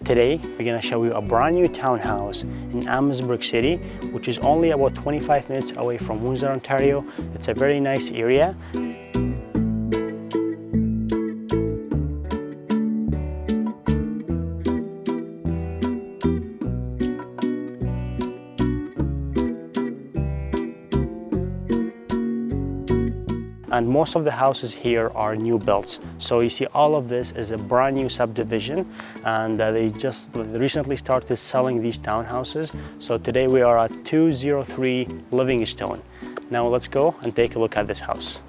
Today, we're gonna show you a brand new townhouse in Amherstburg City, which is only about 25 minutes away from Windsor, Ontario. It's a very nice area. And most of the houses here are new builds. So you see all of this is a brand new subdivision, and they just recently started selling these townhouses. So today we are at 203 Livingstone. Now let's go and take a look at this house.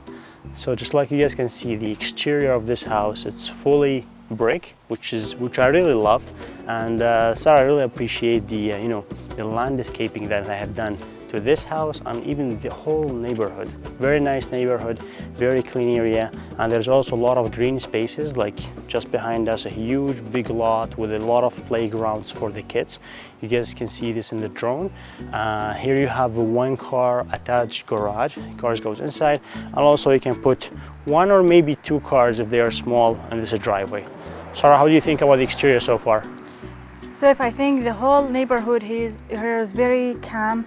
So just like you guys can see, the exterior of this house, it's fully brick, which I really love. And Sarah, I really appreciate the the landscaping that I have done to this house and even the whole neighborhood. Very nice neighborhood, very clean area, and there's also a lot of green spaces, like just behind us, a huge big lot with a lot of playgrounds for the kids. You guys can see this in the drone. Here you have a one car attached garage. Cars goes inside, and also you can put one or maybe two cars if they are small, and this is a driveway. Sarah, how do you think about the exterior so far? So if I think the whole neighborhood here is very calm,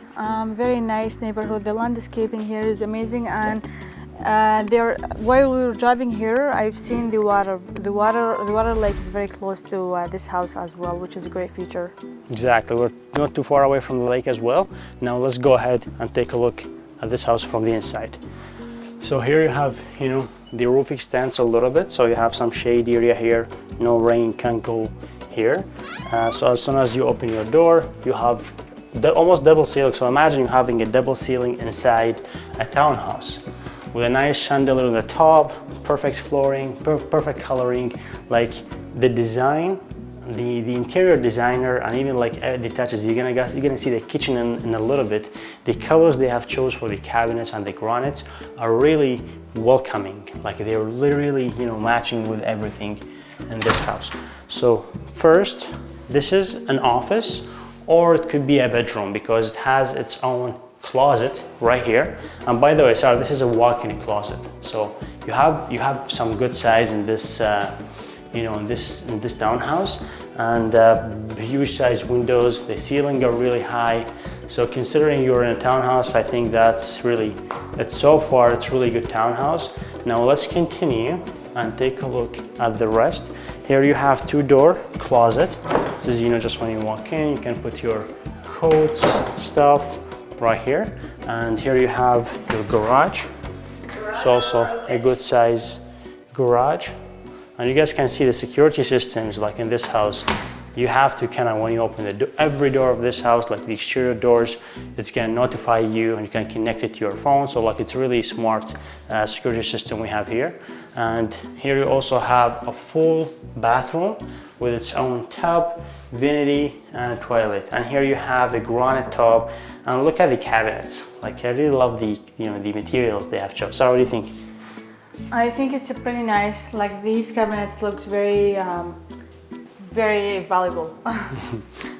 very nice neighborhood. The landscaping here is amazing, and while we were driving here, I've seen the water. The water lake is very close to this house as well, which is a great feature. Exactly, we're not too far away from the lake as well. Now let's go ahead and take a look at this house from the inside. So here you have, the roof extends a little bit, so you have some shade area here. No rain can go here. So as soon as you open your door, you have almost double ceiling. So imagine you having a double ceiling inside a townhouse with a nice chandelier on the top, perfect flooring, perfect coloring. Like the design, the interior designer, and even like the touches, you're gonna see the kitchen in a little bit. The colors they have chose for the cabinets and the granites are really welcoming. Like they're literally matching with everything in this house. So first, this is an office, or it could be a bedroom because it has its own closet right here. And by the way, Sarah, this is a walk-in closet. So you have some good size in this in this townhouse, and huge size windows. The ceiling are really high. So considering you're in a townhouse, I think so far it's really good townhouse. Now let's continue and take a look at the rest. Here you have two-door closet. This is, just when you walk in, you can put your coats, stuff right here. And here you have your garage. It's also a good size garage. And you guys can see the security systems, like in this house. You have to when you open every door of this house, like the exterior doors, it's gonna notify you and you can connect it to your phone. So like it's really smart security system we have here. And here you also have a full bathroom with its own tub, vanity, and toilet. And here you have a granite tub. And look at the cabinets. Like I really love the materials they have chosen. So what do you think? I think it's pretty nice. Like these cabinets looks very valuable.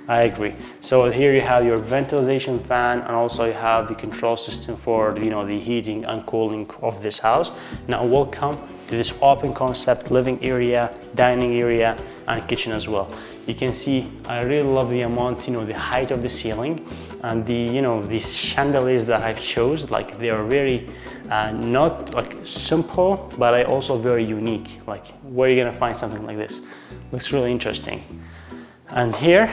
I agree. So here you have your ventilation fan, and also you have the control system for the heating and cooling of this house. Now welcome to this open concept living area, dining area, and kitchen as well. You can see I really love the amount, the height of the ceiling, and these chandeliers that I've chose. Like they are very not like simple, but also very unique. Like where are you gonna find something like this? Looks really interesting. And here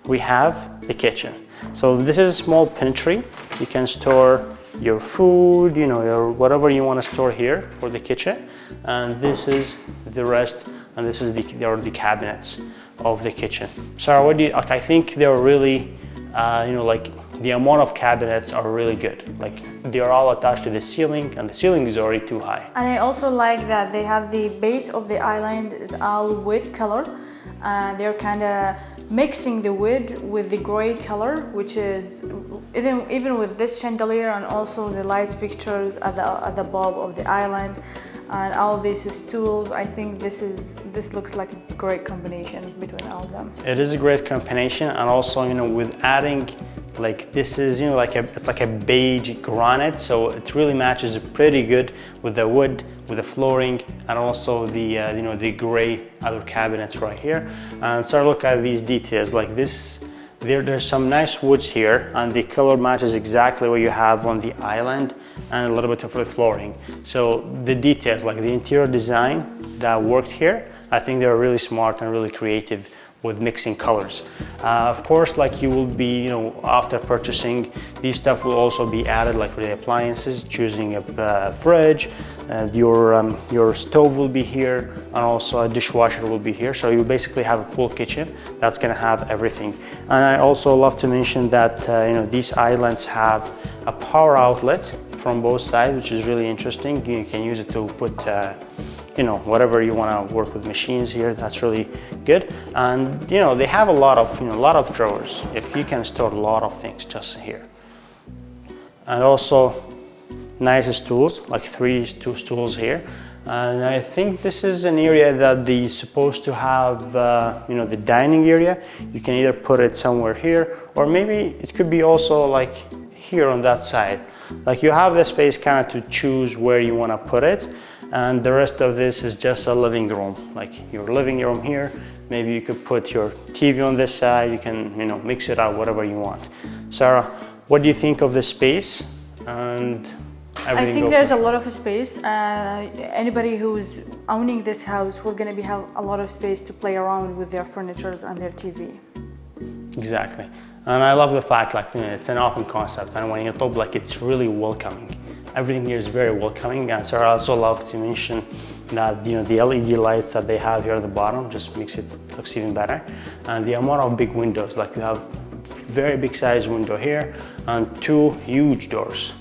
we have the kitchen. So this is a small pantry. You can store your food, your whatever you want to store here for the kitchen. And this is the rest, and this is the cabinets of the kitchen. Sarah, what do you? I think they're really, like the amount of cabinets are really good. Like they are all attached to the ceiling, and the ceiling is already too high. And I also like that they have the base of the island is all wood color. They're kind of mixing the wood with the gray color, which is even with this chandelier and also the light fixtures at the above of the island and all these stools. I think this looks like a great combination between all of them. It is a great combination, and also with adding Like this is, you know, it's like a beige granite, so it really matches pretty good with the wood, with the flooring, and also the you know, the gray other cabinets right here. And so look at these details like this. There's some nice woods here, and the color matches exactly what you have on the island and a little bit of the flooring. So the details, like the interior design that worked here, I think they're really smart and really creative with mixing colors. Of course, like you will be, you know, after purchasing, these stuff will also be added, like for the appliances, choosing a fridge, your stove will be here, and also a dishwasher will be here. So you basically have a full kitchen that's gonna have everything. And I also love to mention that you know, these islands have a power outlet from both sides, which is really interesting. You can use it to put you know, whatever you want to work with machines here. That's really good. And you know, they have a lot of, you know, a lot of drawers. If you can store a lot of things just here. And also nice stools, like two stools here. And I think this is an area that they're supposed to have, you know, the dining area. You can either put it somewhere here, or maybe it could be also like here on that side. Like you have the space kind of to choose where you want to put it. And the rest of this is just a living room, like your living room here. Maybe you could put your TV on this side. You can, you know, mix it out whatever you want. Sarah, what do you think of the space and everything? I think there's a lot of space. Anybody who's owning this house will gonna have a lot of space to play around with their furniture and their TV. Exactly. And I love the fact, like, you know, it's an open concept, and when you talk, like, it's really welcoming. Everything here is very welcoming. And so I also love to mention that, you know, the LED lights that they have here at the bottom just makes it looks even better. And the amount of big windows, like you have very big size window here and two huge doors.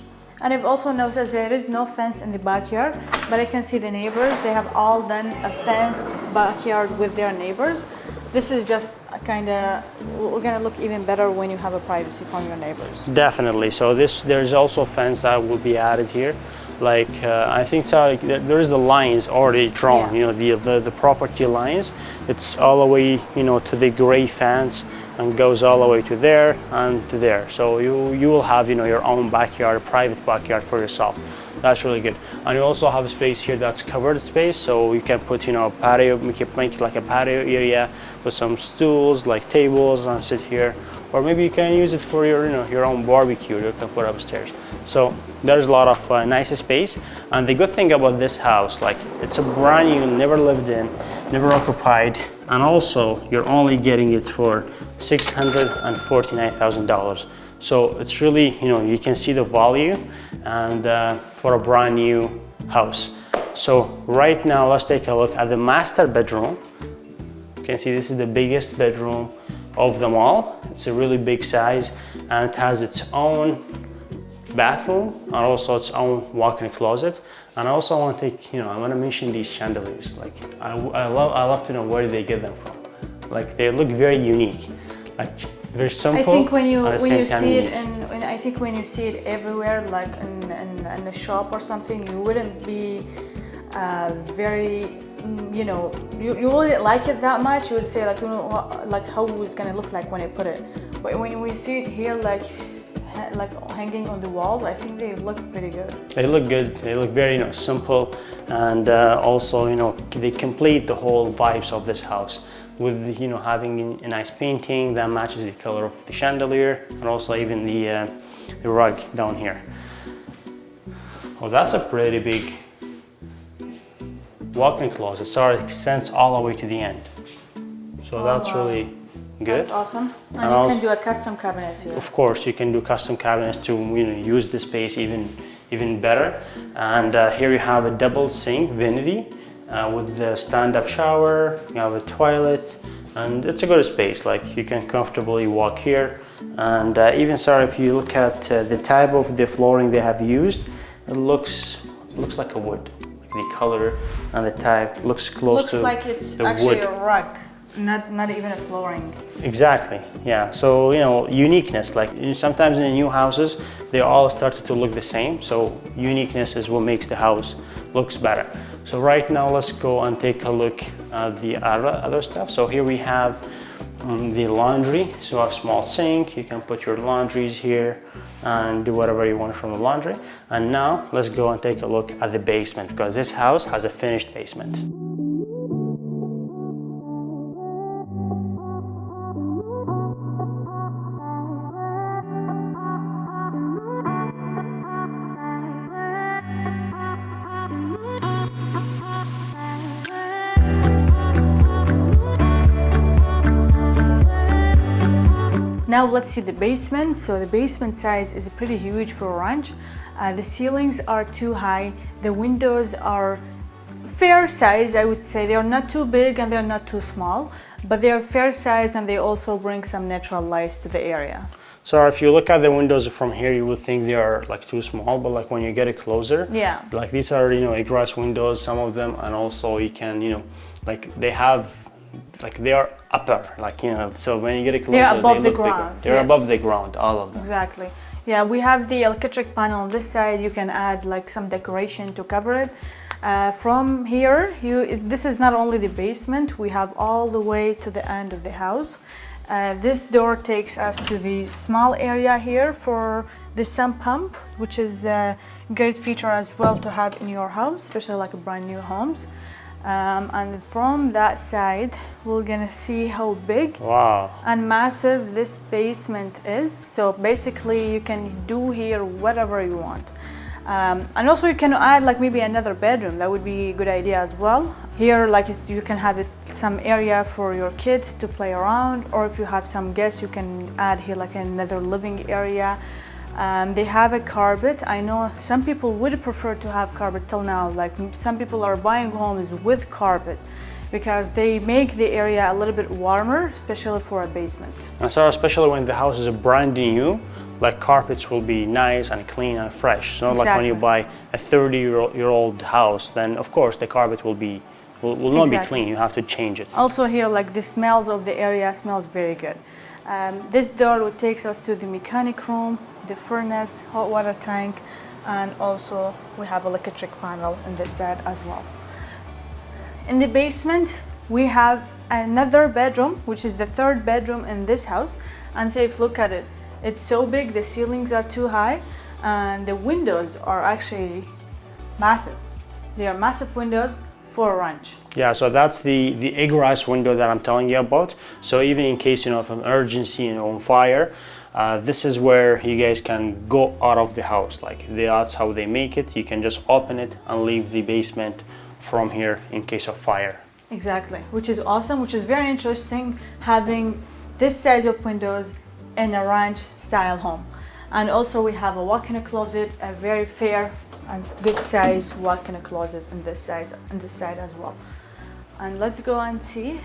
And I've also noticed there is no fence in the backyard, but I can see the neighbors. They have all done a fenced backyard with their neighbors. This is just kind of gonna look even better when you have a privacy from your neighbors. Definitely. So there's also a fence that will be added here. Like I think so. Like, there is the lines already drawn. Yeah. You know, the property lines. It's all the way, you know, to the gray fence and goes all the way to there and to there. So you will have, you know, your own backyard, a private backyard for yourself. That's really good. And you also have a space here that's covered space, so you can put, you know, a patio, make it like a patio area with some stools, like tables, and sit here. Or maybe you can use it for your, you know, your own barbecue you can put upstairs. So there's a lot of nice space. And the good thing about this house, like, it's a brand new, never lived in, never occupied, and also you're only getting it for $649,000. So it's really, you know, you can see the value and for a brand new house. So right now, let's take a look at the master bedroom. You can see this is the biggest bedroom of them all. It's a really big size, and it has its own bathroom and also its own walk-in closet. And I also want to take, you know, I want to mention these chandeliers. Like I love to know where they get them from. Like they look very unique. Like very simple. I think when you see it, unique. and I think when you see it everywhere, like in a shop or something, you wouldn't be very, you know, you wouldn't like it that much. You would say like, you know, like how it's gonna look like when I put it. But when we see it here, like hanging on the walls, I think they look pretty good. They look good. They look very, you know, simple, and also, you know, they complete the whole vibes of this house with, you know, having a nice painting that matches the color of the chandelier, and also even the rug down here. Oh, that's a pretty big walk-in closet. So it extends all the way to the end. So that's really good. That's awesome. And you can do a custom cabinets here. Of course, you can do custom cabinets to, you know, use the space even better. And here you have a double sink vanity with the stand-up shower. You have a toilet, and it's a good space. Like you can comfortably walk here. And even sorry, if you look at the type of the flooring they have used, it looks like a wood. Like the color and the type looks close to the wood. Looks like it's actually a rug. Not even a flooring. Exactly, yeah. So, you know, uniqueness, like sometimes in the new houses, they all started to look the same. So uniqueness is what makes the house looks better. So right now, let's go and take a look at the other stuff. So here we have the laundry. So a small sink, you can put your laundries here and do whatever you want from the laundry. And now let's go and take a look at the basement, because this house has a finished basement. Now let's see the basement. So the basement size is pretty huge for a ranch. The ceilings are too high. The windows are fair size, I would say. They are not too big and they're not too small, but they are fair size and they also bring some natural light to the area. So if you look at the windows from here, you would think they are like too small, but like when you get it closer, yeah, like these are, egress windows, some of them, and also you can, like they have, like they are upper, like, so when you get it closer, they're above they the look bigger. ground. They're Yes. above the ground, all of them. Exactly. Yeah, we have the electric panel on this side. You can add like some decoration to cover it. From here, this is not only the basement, we have all the way to the end of the house. This door takes us to the small area here for the sump pump, which is a great feature as well to have in your house, especially like brand new homes. And from that side, we're gonna see how big Wow. and massive this basement is. So basically you can do here whatever you want. And also you can add like maybe another bedroom. That would be a good idea as well. Here, like you can have some area for your kids to play around, or if you have some guests, you can add here like another living area. They have a carpet. I know some people would prefer to have carpet till now. Like some people are buying homes with carpet because they make the area a little bit warmer, especially for a basement. And so especially when the house is brand new, like carpets will be nice and clean and fresh. So not like when you buy a 30-year-old house, then of course the carpet will not be clean. You have to change it. Also here, like the smells of the area smells very good. This door takes us to the mechanic room, the furnace, hot water tank, and also we have electric panel on this side as well. In the basement, we have another bedroom, which is the third bedroom in this house. And so if you look at it, it's so big, the ceilings are too high, and the windows are actually massive. They are massive windows for a ranch. Yeah, so that's the egress window that I'm telling you about. So even in case of an emergency on fire, this is where you guys can go out of the house. Like that's how they make it. You can just open it and leave the basement from here in case of fire. Exactly, which is awesome, which is very interesting having this size of windows in a ranch style home. And also we have a walk-in closet, a very fair and good size walk-in closet in this side as well. And let's go and see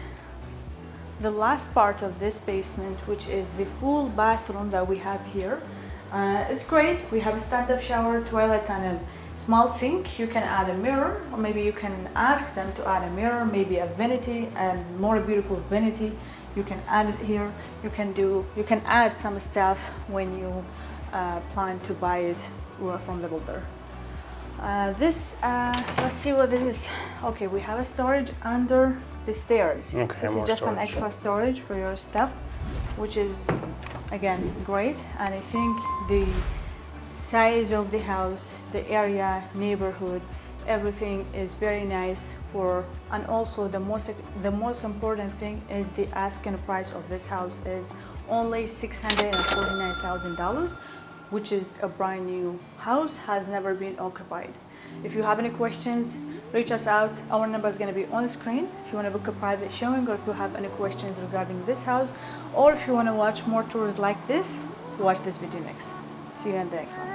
the last part of this basement, which is the full bathroom that we have here. It's great. We have a stand-up shower, toilet, and a small sink. You can add a mirror, or maybe you can ask them to add a mirror, maybe a vanity, a more beautiful vanity. You can add it here. You can add some stuff when you plan to buy it from the builder. Let's see what this is. Okay, we have a storage under the stairs. Okay, this is just an storage, extra storage for your stuff, which is again great. And I think the size of the house, the area, neighborhood, everything is very nice and also the most important thing is the asking price of this house is only $649,000, which is a brand new house, has never been occupied. If you have any questions, reach us out. Our number is going to be on the screen if you want to book a private showing, or if you have any questions regarding this house, or if you want to watch more tours like this, watch this video next. See you in the next one.